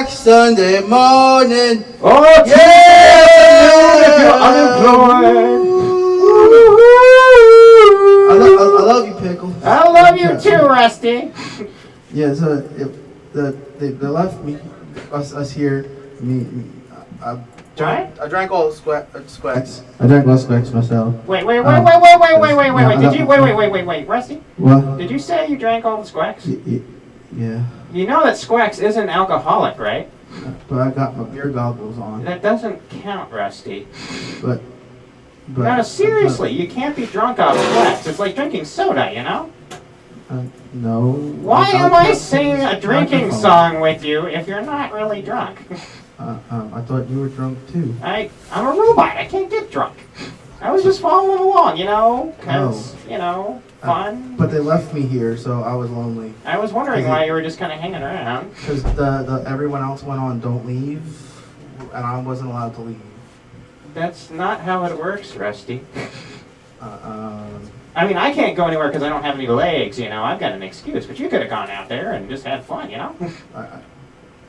Sunday morning. Oh, yeah! If you're unemployed. I love you, Pickle. I love you too, Rusty. Yeah, so they left me, us here. I drank all the squacks. I drank all the squacks myself. Wait, Rusty? What? Did you say you drank all the squacks? Yeah. You know that squacks isn't alcoholic, right? But I got my beer goggles on. That doesn't count, Rusty. But no, seriously, you can't be drunk off squacks. It's like drinking soda, you know? No. Why am I singing a drinking song with you if you're not really drunk? I thought you were drunk too. I'm a robot. I can't get drunk. I was just following along, you know, because, fun. But they left me here, so I was lonely. I was wondering why you were just kind of hanging around. Because everyone else went on Don't Leave, and I wasn't allowed to leave. That's not how it works, Rusty. I mean, I can't go anywhere because I don't have any legs, you know. I've got an excuse, but you could have gone out there and just had fun, you know?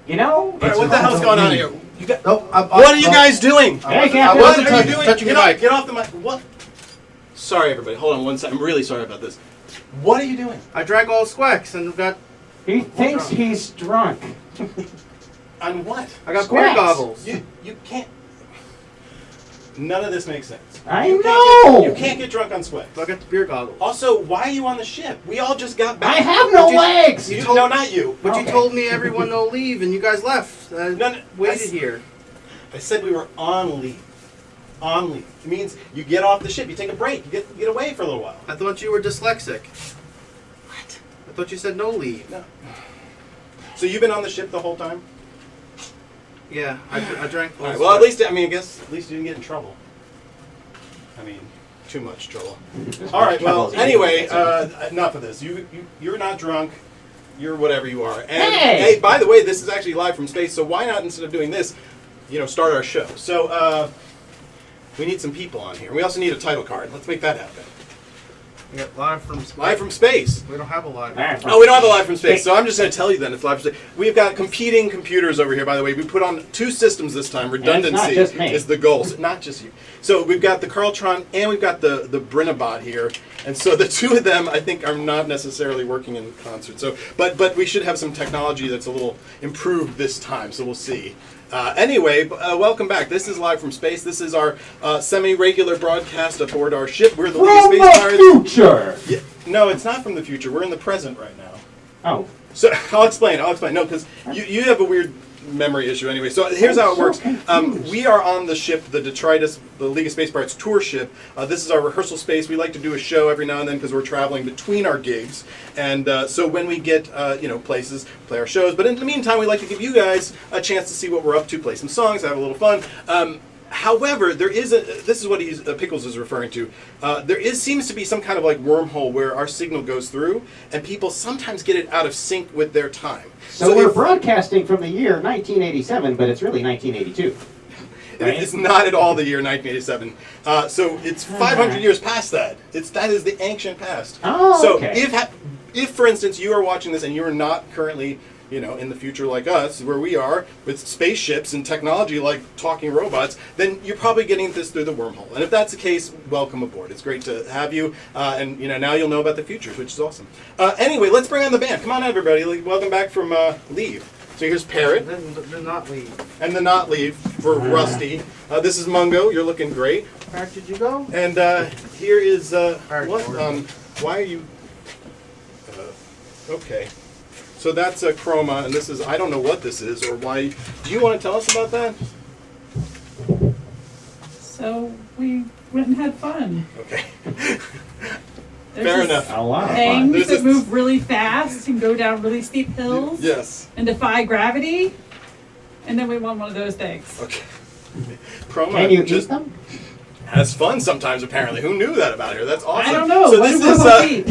You know? Right, what the hell's going on here? What are you guys doing? Hey, I wasn't touching your mic. Get off the mic. What? Sorry, everybody. Hold on one second. I'm really sorry about this. What are you doing? I drank all the squacks and got... He thinks he's drunk. On what? I got Squacks. beer goggles. You can't... None of this makes sense. I You know! can't get drunk on sweat. I got the beer goggles. Also, why are you on the ship? We all just got back. I have no legs! No, not you. But Okay. you told me everyone no leave, and you guys left. No, Waited here. I said we were on leave. On leave. It means you get off the ship, you take a break, you get away for a little while. I thought you were dyslexic. What? I thought you said no leave. No. So you've been on the ship the whole time? Yeah, I drank all All right, the well, at squacks. least you didn't get in trouble. I mean, too much trouble. All right, well, anyway, enough of this. You're not drunk. You're whatever you are. And hey, by the way, this is actually live from space, so why not, instead of doing this, start our show. So we need some people on here. We also need a title card. Let's make that happen. We got live from space. Live from space. We don't have a live. Oh, we don't have a live from space, so I'm just going to tell you then it's live from space. We've got competing computers over here, by the way. We put on two systems this time. Redundancy is the goal. So, not just you. So we've got the Carltron and we've got the Brinabot here. And so the two of them, I think, are not necessarily working in concert. So, but we should have some technology that's a little improved this time, so we'll see. Anyway, welcome back. This is Live from Space. This is our semi-regular broadcast aboard our ship. We're the League of Space Pirates. Future! Yeah, no, it's not from the future. We're in the present right now. Oh. So I'll explain. No, because you have a weird memory issue anyway. So here's how it works. We are on the ship, the Detritus, the League of Space Pirates tour ship. This is our rehearsal space. We like to do a show every now and then because we're traveling between our gigs. And so when we get places, play our shows. But in the meantime, we like to give you guys a chance to see what we're up to, play some songs, have a little fun. However, there is this is what Pickles is referring to. Seems to be some kind of like wormhole where our signal goes through, and people sometimes get it out of sync with their time. So we're broadcasting from the year 1987, but it's really 1982. Right? It's not at all the year 1987. So it's 500 years past that. That is the ancient past. Oh, so okay. if, for instance, you are watching this and you are not currently in the future like us, where we are, with spaceships and technology like talking robots, then you're probably getting this through the wormhole. And if that's the case, welcome aboard. It's great to have you, and now you'll know about the futures, which is awesome. Anyway, let's bring on the band. Come on, everybody. Welcome back from leave. So here's Parrot. The not leave. And the not leave for Rusty. This is Mungo. You're looking great. Where did you go? And here is what? George. Why are you? Okay. So that's a chroma, and this is, I don't know what this is, or why. Do you want to tell us about that? So we went and had fun. Okay. There's Fair this enough. A lot of Things There's that this- move really fast and go down really steep hills Yes. and defy gravity. And then we won one of those things. Okay. Chroma Can you just eat them? has fun sometimes, apparently. Who knew that about her? That's awesome. I don't know. So What this do is robots eat?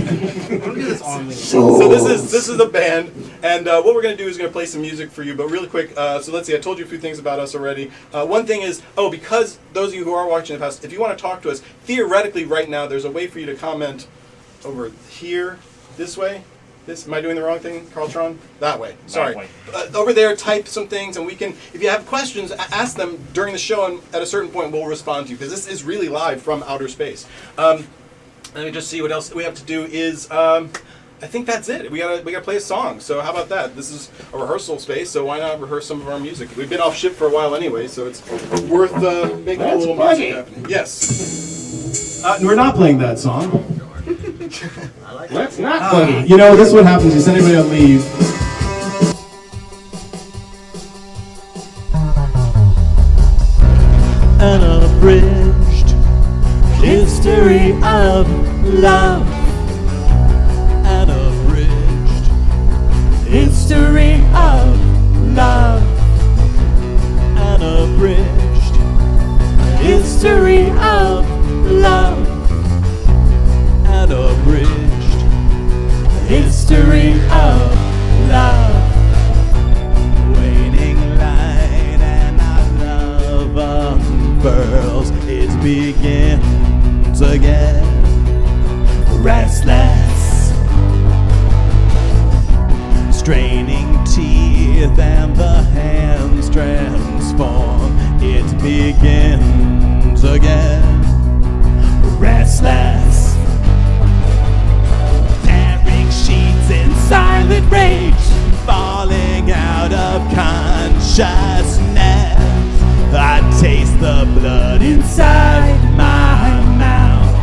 Don't do this on me. So this is the band, and what we're going to do is going to play some music for you, but really quick, so let's see, I told you a few things about us already. One thing is, because those of you who are watching the past, if you want to talk to us, theoretically right now, there's a way for you to comment over here, this way. This, am I doing the wrong thing, Carltron? That way. Sorry. way. Over there, type some things, and we can, if you have questions, ask them during the show, and at a certain point, we'll respond to you, because this is really live from outer space. Let me just see what else we have to do is, I think that's it. We gotta play a song, so how about that? This is a rehearsal space, so why not rehearse some of our music? We've been off ship for a while anyway, so it's worth making a little music happening. Yes. We're not playing that song. Let's not boogie. You know, this is what happens. You send anybody on leave. An unabridged history of love. An abridged history of love. An abridged history of love. An abridged history of love. Waning light and our love unfurls. It begins again. Restless, straining teeth and the hands transform. It begins again. Restless, tearing sheets in silent rage, falling out of consciousness. I taste the blood inside my mouth,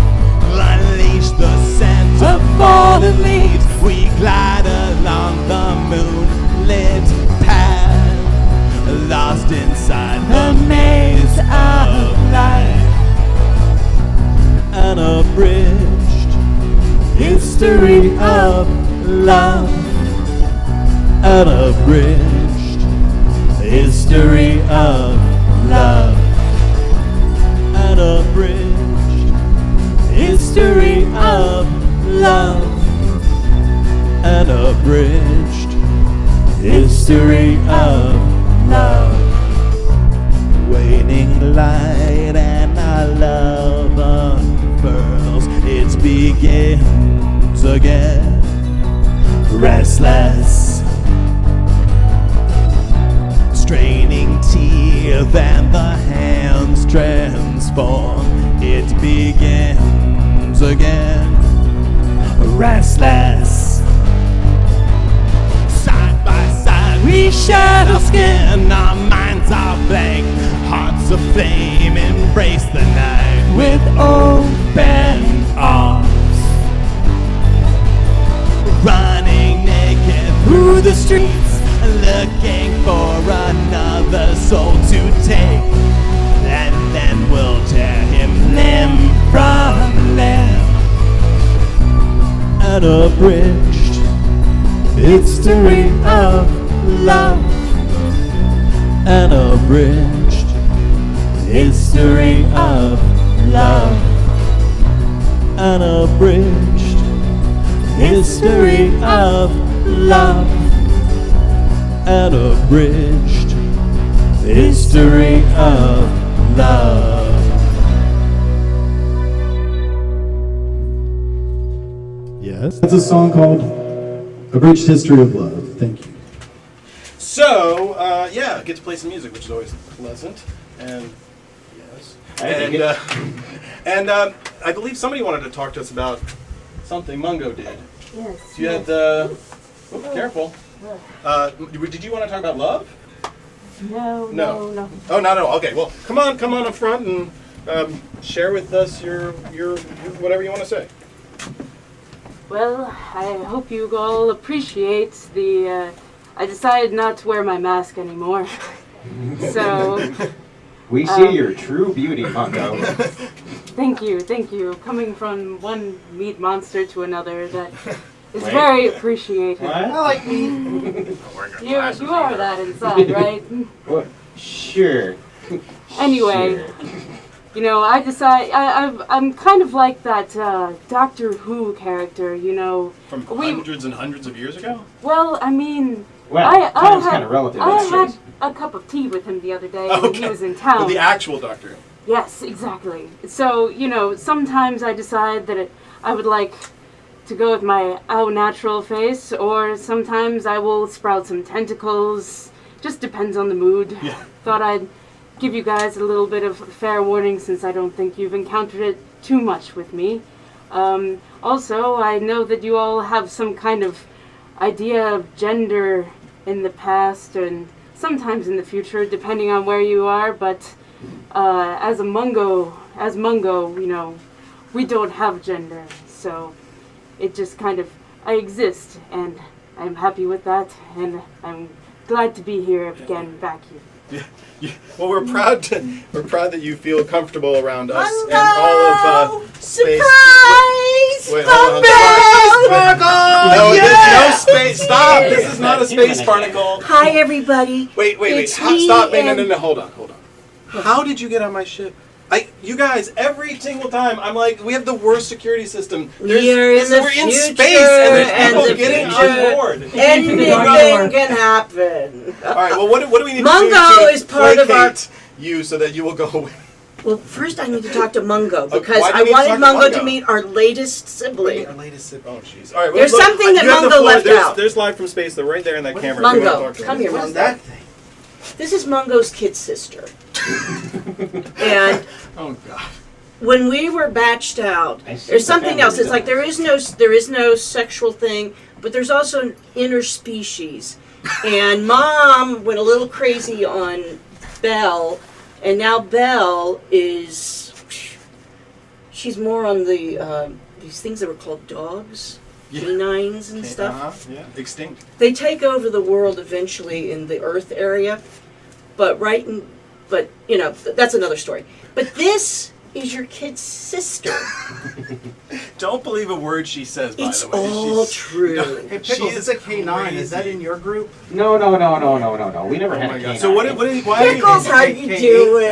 unleash the scent of fallen leaves. We glide along the moonlit path, lost inside the maze of life. An abridged history of love. An abridged history of love. An abridged history of love. An abridged history of love. Waning light and our love unfurls. It begins again. Restless, straining teeth and the hands transform. It begins again. Restless, side by side we shed our skin. Our minds are blank, hearts aflame. Embrace the night with open arms. Running naked through the streets, looking for another soul to take. And then we'll tear him limb from limb. An abridged history of love. An abridged history of love. An abridged history of love. An abridged history of love. Yes. That's a song called Abridged History of Love. Thank you. So, yeah, get to play some music, which is always pleasant. And yes, and I believe somebody wanted to talk to us about something Mungo did. Yes. You had the. Oh, careful. Did you want to talk about love? No. Oh, no. Okay, well, come on up front and share with us your whatever you want to say. Well, I hope you all appreciate the. I decided not to wear my mask anymore. So. We see your true beauty, Mungo. Thank you. Coming from one meat monster to another, that is Wait. very appreciated. What? I like me. You are that inside, right? What? Sure. Anyway, Sure. you know, I decide I'm kind of like that Doctor Who character, you know. From hundreds and hundreds of years ago? Well, I mean, Well, time's kind of relative. I That's had true. a cup of tea with him the other day when he was in town. With the actual Doctor. Yes, exactly. So, you know, sometimes I decide that I would like to go with my au natural face, or sometimes I will sprout some tentacles. Just depends on the mood. Yeah. Thought I'd give you guys a little bit of fair warning since I don't think you've encountered it too much with me. Also, I know that you all have some kind of idea of gender in the past and sometimes in the future, depending on where you are, but as Mungo, you know, we don't have gender, so it just kind of, I exist, and I'm happy with that, and I'm glad to be here again, back here. Yeah. Well, we're proud that you feel comfortable around us and all of space. Surprise! Wait, hold on. No, there's no space. Stop! This is not a space particle. Hi, everybody. Wait. It's me Stop! No. and- Hold on. How did you get on my ship? You guys, every single time, I'm like, we have the worst security system. We're in the we're in future, space, and there's and people the getting future. on board. Anything can happen. All right. Well, what do we need Mungo to do to is part of our- placate you so that you will go away? Well, first I need to talk to Mungo Okay, because why do I you need to wanted talk to Mungo Mungo? to meet our latest sibling. Our latest sip. Oh, jeez. All right. There's look, something that you have the Mungo floor. left There's- out. There's live from space. They're right there in that camera. If you wanna Mungo, talk to come them. here, What Mungo. is that thing? This is Mungo's kid sister. And Oh God. when we were batched out, I see there's the something family else. It's like there resemblance. is no sexual thing, but there's also an interspecies. And Mom went a little crazy on Belle, and now Belle is she's more on the these things that were called dogs, Yeah. canines and stuff. Yeah. Extinct. They take over the world eventually in the Earth area, but you know that's another story. But this is your kid's sister. Don't believe a word she says. By It's the way, all true. Hey, She Pickles, is it's a K9. Is that crazy. in your group? No. We never Oh had my a God. canine. So why? Pickles, how you doing?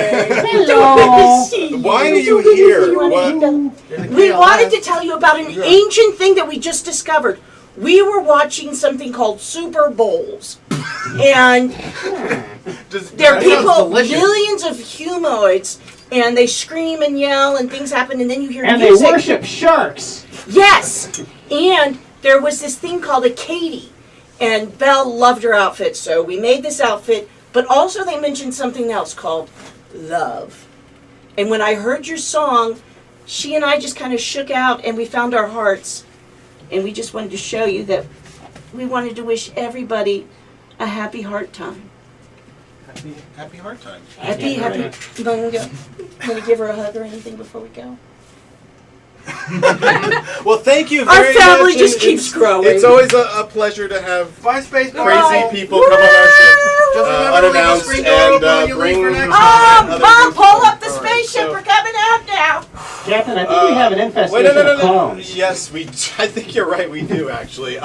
Hello. Why are you here? You wanna What? eat them? There's a We KLS. wanted to tell you about an ancient thing that we just discovered. We were watching something called Super Bowls. And there are That sounds people, delicious. millions of humanoids, and they scream and yell and things happen, and then you hear And they music. worship sharks. Yes! And there was this thing called a Katie. And Belle loved her outfit, so we made this outfit. But also they mentioned something else called love. And when I heard your song, she and I just kind of shook out and we found our hearts. And we just wanted to show you that we wanted to wish everybody a happy heart time. Happy heart time. Happy. Mungo. Want to give her a hug or anything before we go? Well, thank you Our very family much. just and keeps growing. It's always a pleasure to have Bye, Space crazy Bye. people come on our ship Just remember to leave the unannounced screen door open when and you leave bring for next other Mom, groups pull in. up the All right, spaceship. so- We're coming out now. Captain, I think we have an infestation Wait, no. of clones. Yes, I think you're right. We do actually.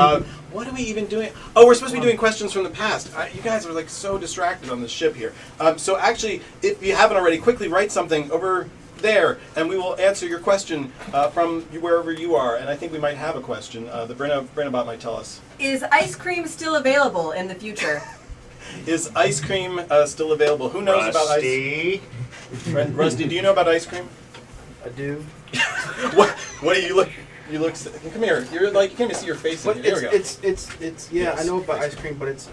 What are we even doing? Oh, we're supposed to be doing questions from the past. You guys are like so distracted on the ship here. So actually, if you haven't already, quickly write something over there, and we will answer your question from wherever you are. And I think we might have a question. The Brenabot might tell us. Is ice cream still available in the future? Is ice cream still available? Who knows about ice? Rusty, do you know about ice cream? I do. What do you look? You look. Come here. You're like you can't even see your face. But There we go. it's yeah, Yes. I know about ice cream, but it's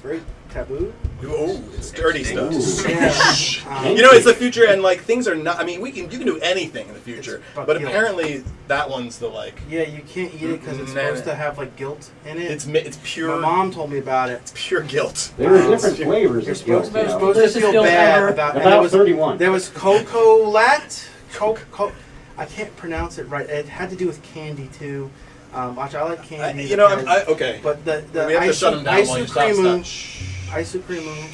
very taboo. Oh, it's dirty stuff. Yeah. You know, it's the future, and like things are not. I mean, you can do anything in the future, It's about but guilt. apparently that one's the like. Yeah, you can't eat it because it's Nah. supposed to have like guilt in it. It's pure. My mom told me about it. Pure guilt. There are different flavors You're of guilt. supposed, you're you know. supposed to Delicious feel guilt bad ever. about. And About 31. There was Coco-Lat. I can't pronounce it right. It had to do with candy too. Which I like candy. You know, because- okay. But the We have to shut him down while you stop. Ice-Creamu.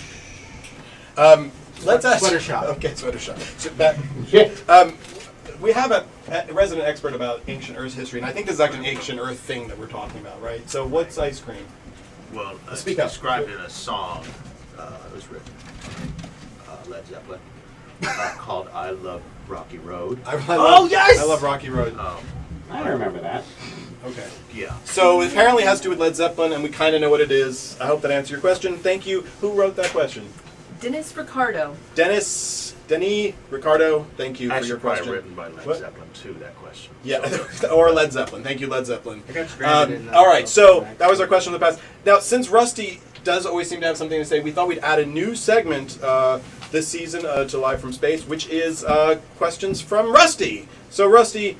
Let's ask. Sweater shop. Okay, sweater shop. So back. Yeah. We have a resident expert about ancient Earth history, and I think this is actually an ancient Earth thing that we're talking about, right? So, what's ice cream? Well, Speak it's up. described in a song that was written, Led Zeppelin, called "I Love Rocky Road." Yes! I love Rocky Road. I don't remember that. Okay. Yeah. So it apparently has to do with Led Zeppelin, and we kind of know what it is. I hope that answers your question. Thank you. Who wrote that question? Dennis Ricardo. Denis Ricardo, thank you for Actually, your probably question. written by Led What? Zeppelin too. That question. Yeah, or Led Zeppelin. Thank you, Led Zeppelin. I got stranded in that. All right, so that was our question of the past. Now, since Rusty does always seem to have something to say, we thought we'd add a new segment this season to Live from Space, which is questions from Rusty. So, Rusty,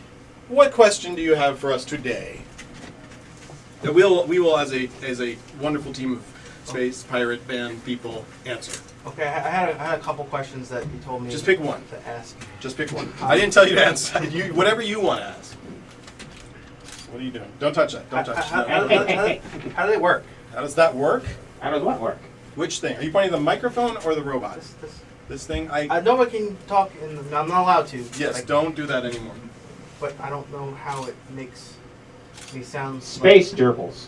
what question do you have for us today? We will, as a wonderful team of space pirate band people, answer. Okay, I had a couple questions that you told me. Just pick one. To ask. Just pick one. I didn't tell you to answer. Whatever you want to ask. What are you doing? Don't touch that. Don't touch that. How do they work? How does that work? How does what work? Which thing? Are you pointing at the microphone or the robot? This thing? No one can talk. I'm not allowed to. Yes, don't do that anymore. But I don't know how it makes me sound. Space gerbils.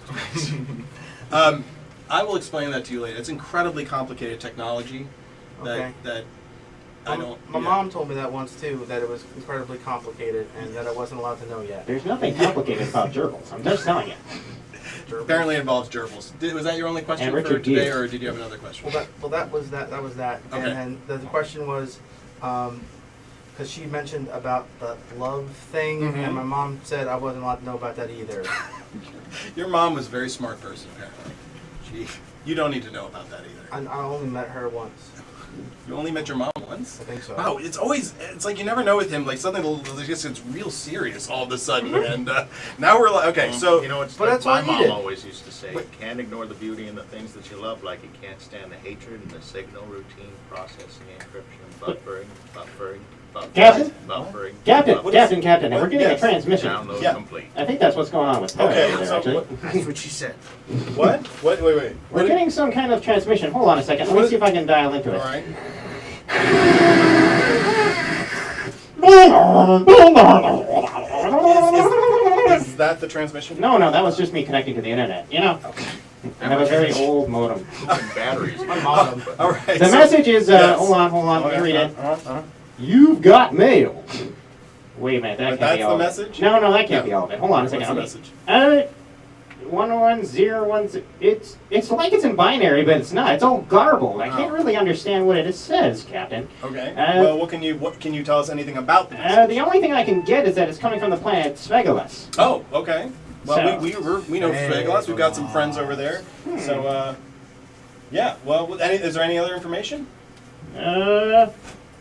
I will explain that to you later. It's incredibly complicated technology that I don't. My mom told me that once too, that it was incredibly complicated and that I wasn't allowed to know yet. There's nothing complicated about gerbils. I'm just telling you. Apparently it involves gerbils. Was that your only question for today, or did you have another question? That was that. Okay. And then the question was, because she mentioned about the love thing, and my mom said I wasn't allowed to know about that either. Your mom was a very smart person, apparently. You don't need to know about that either. I only met her once. You only met your mom once? I think so. Wow, it's like you never know with him. Like something just gets real serious all of a sudden, and now we're like, okay, so you know, it's but like that's my what mom did. always used to say: you can't ignore the beauty in the things that you love, like you can't stand the hatred and the signal routine processing, encryption, buffering. Captain? Buffering. Captain, we're getting a transmission. Download complete. I think that's what's going on with Terra Okay, over there, so actually. That's what she said. What? Wait. We're getting some kind of transmission. Hold on a second. Let me see if I can dial into it. All right. Is that the transmission? No, that was just me connecting to the internet. You know, I have a very old modem. Batteries. All right. The message is, hold on, let me read it. You've got mail. Wait a minute, that can't be all of it. That's the message? No, that can't be all of it. Hold on a second. What's the message? 11010. It's like it's in binary, but it's not. It's all garbled. I can't really understand what it says, Captain. Okay. Well, what can you tell us anything about the message? The only thing I can get is that it's coming from the planet Svegalis. Oh, okay. Well, So- we know Svegalis. We've got some friends over there. So, yeah. Well, is there any other information?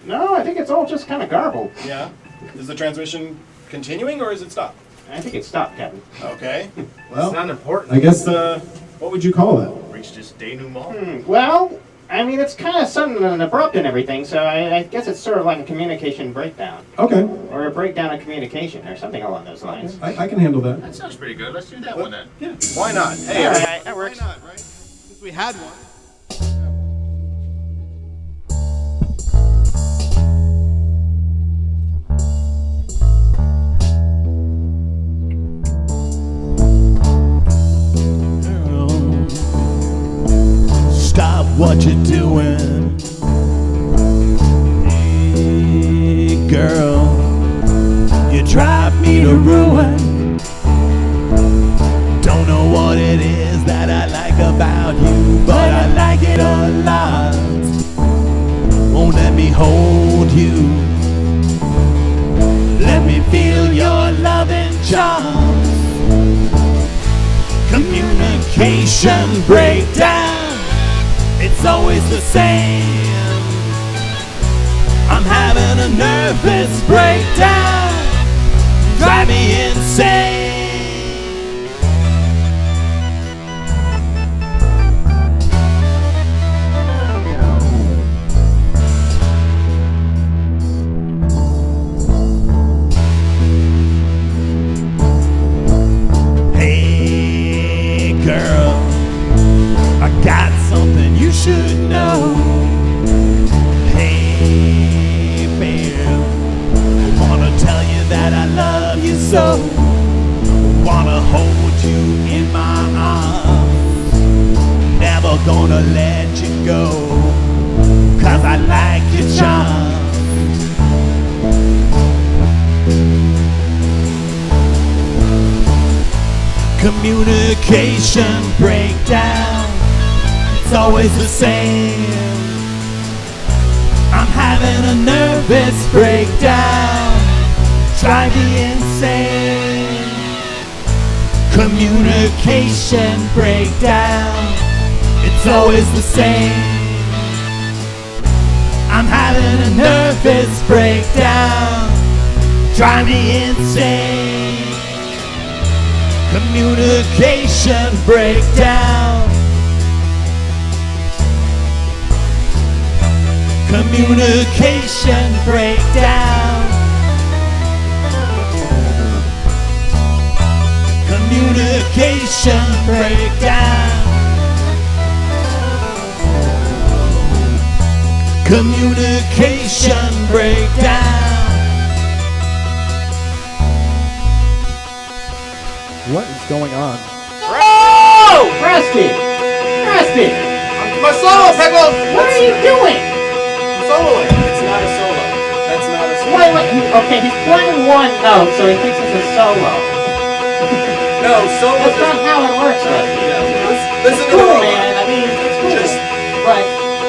No, I think it's all just kind of garbled. Yeah. Is the transmission continuing or is it stopped? I think it stopped, Captain. Okay. It's not important. I guess, what would you call that? Reached his denouement. Well, I mean, it's kind of sudden and abrupt and everything, so I guess it's sort of like a communication breakdown. Okay, Or a breakdown of communication, or something along those lines. I can handle that. That sounds pretty good. Let's do that one then. Yeah. Why not? Hey, All right, that works. why not, right? Since we had one. Stop what you're doing. Hey, girl, you drive me to ruin. Don't know what it is that I like about you, but I like it a lot. Won't let me hold you. Let me feel your loving charms. Communication breakdown. It's always the same. I'm having a nervous breakdown. Drive me insane. Hey girl, I got something you should know. Hey babe, wanna tell you that I love you so. Wanna hold you in my arms. Never gonna let you go, 'cause I like your charm. Communication breakdown. It's always the same. having a nervous breakdown. Drive me insane. Communication breakdown. It's always the same. I'm having a nervous breakdown. Drive me insane. Communication breakdown. Communication breakdown. Communication breakdown. Communication breakdown. What is going on? Oh! Rusty! Rusty! My solo, Pickles! What are you doing? I'm soloing. It's not a solo. That's not a solo. Wait. Okay, he's playing one note, so he thinks it's a solo. No, solo. That's not how it works, Rusty. Listen It's to the cool, robot. man. I mean, it's cool. Just- But,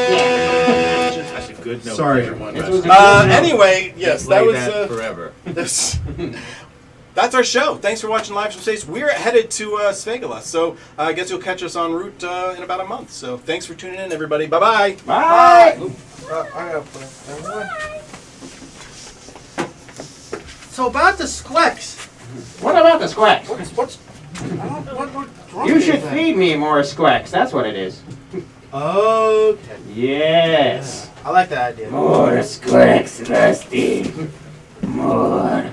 yeah. That's a good note. Sorry. Everyone. It was a Rusty. Anyway, yes, Play that was forever. this. That's our show. Thanks for watching live from space. We're headed to Svegola, so I guess you'll catch us en route in about a month. So thanks for tuning in, everybody. Bye bye. Bye! I gotta put it. So about the Sklex. What about the squacks? What's I don't, what's wrong You with should that? feed me more squacks. That's what it is. Okay. Yes. I like that idea. More squacks, Rusty. More.